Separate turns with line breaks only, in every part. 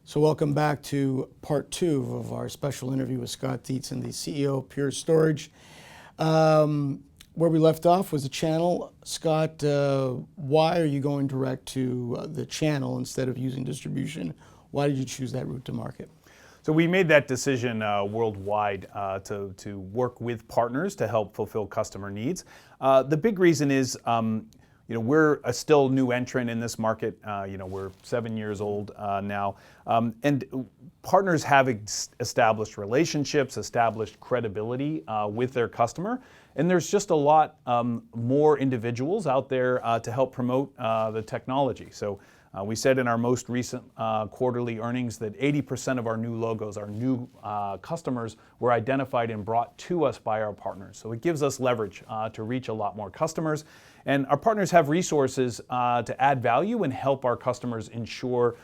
So welcome back to part two of our special interview with Scott Dietzen, the CEO of Pure Storage. Where we left off was the channel. Scott, why are you going direct to the channel instead of using distribution? Why did you choose that route to market?
So we made that decision worldwide to work with partners to help fulfill customer needs. The big reason is we're a still new entrant in this market. We're 7 years old now. And partners have established relationships, established credibility with their customer. And there's just a lot more individuals out there to help promote the technology. So we said in our most recent quarterly earnings that 80% of our new logos, our new customers, were identified and brought to us by our partners. So it gives us leverage to reach a lot more customers. And our partners have resources to add value and help our customers ensure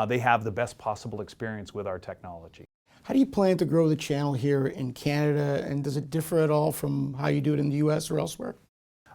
they have the best possible experience with our technology.
How do you plan to grow the channel here in Canada, and does it differ at all from how you do it in the US or elsewhere?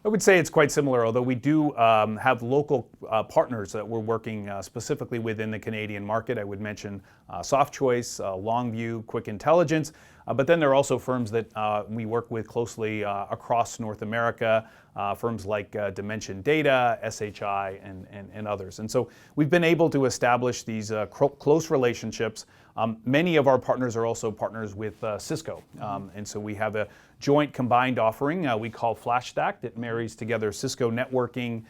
I would say it's quite similar, although we do have local partners that we're working specifically with in the Canadian market. I would mention SoftChoice, Longview, Quick Intelligence, but then there are also firms that we work with closely across North America, firms like Dimension Data, SHI, and others. And so we've been able to establish these close relationships. Many of our partners are also partners with Cisco, and so we have a joint combined offering we call FlashStack that marries together Cisco networking,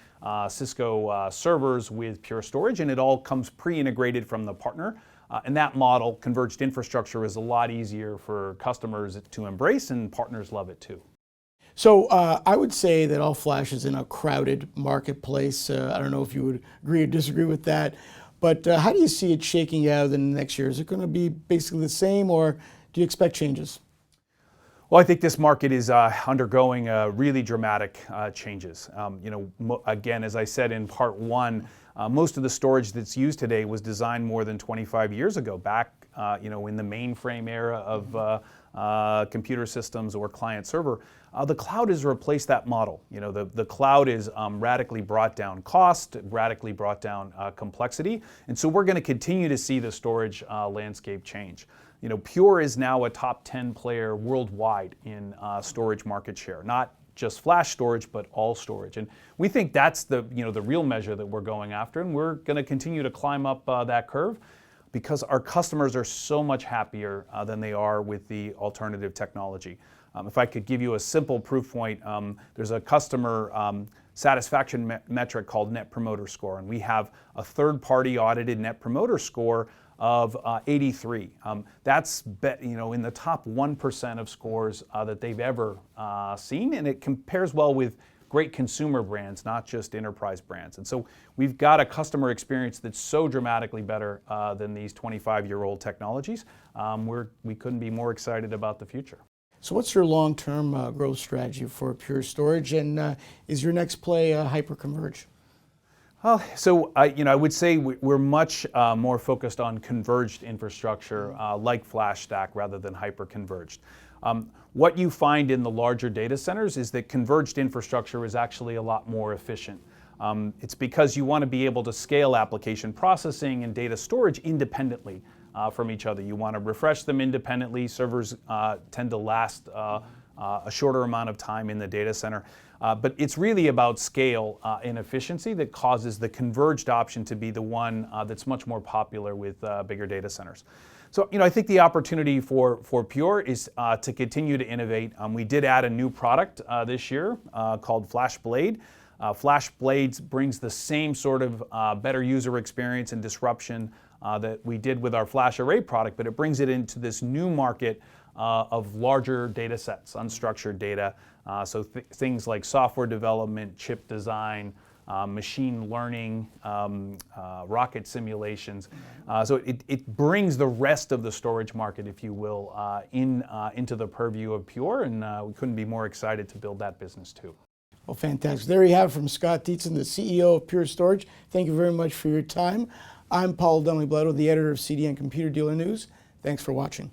Cisco servers with Pure Storage, and it all comes pre-integrated from the partner. And that model, converged infrastructure, is a lot easier for customers to embrace, and partners love it too.
So I would say that all flash is in a crowded marketplace. I don't know if you would agree or disagree with that, but how do you see it shaking out in the next year? Is it going to be basically the same, or do you expect changes?
Well, I think this market is undergoing really dramatic changes. Again, as I said in part one, most of the storage that's used today was designed more than 25 years ago, back in the mainframe era of computer systems or client server. The cloud has replaced that model. The cloud is radically brought down cost, radically brought down complexity, and so we're going to continue to see the storage landscape change. Pure is now a top 10 player worldwide in storage market share, not just flash storage, but all storage. And we think that's the real measure that we're going after, and we're going to continue to climb up that curve because our customers are so much happier than they are with the alternative technology. If I could give you a simple proof point, there's a customer satisfaction metric called Net Promoter Score, and we have a third-party audited Net Promoter Score of 83. That's in the top 1% of scores that they've ever seen, and it compares well with great consumer brands, not just enterprise brands. And so we've got a customer experience that's so dramatically better than these 25-year-old technologies. We couldn't be more excited about the future.
So what's your long-term growth strategy for Pure Storage, and is your next play hyperconverged?
So I would say we're much more focused on converged infrastructure like FlashStack rather than hyperconverged. What you find in the larger data centers is that converged infrastructure is actually a lot more efficient. It's because you want to be able to scale application processing and data storage independently from each other. You want to refresh them independently. Servers tend to last a shorter amount of time in the data center. But it's really about scale and efficiency that causes the converged option to be the one that's much more popular with bigger data centers. So I think the opportunity for Pure is to continue to innovate. We did add a new product this year called FlashBlade. FlashBlade brings the same sort of better user experience and disruption that we did with our FlashArray product, but it brings it into this new market of larger data sets, unstructured data. So things like software development, chip design, machine learning, rocket simulations. So it brings the rest of the storage market, if you will, into the purview of Pure, and we couldn't be more excited to build that business too.
Well, fantastic. There you have it from Scott Dietzen, the CEO of Pure Storage. Thank you very much for your time. I'm Paul Dunley-Bledel, the editor of CDN Computer Dealer News. Thanks for watching.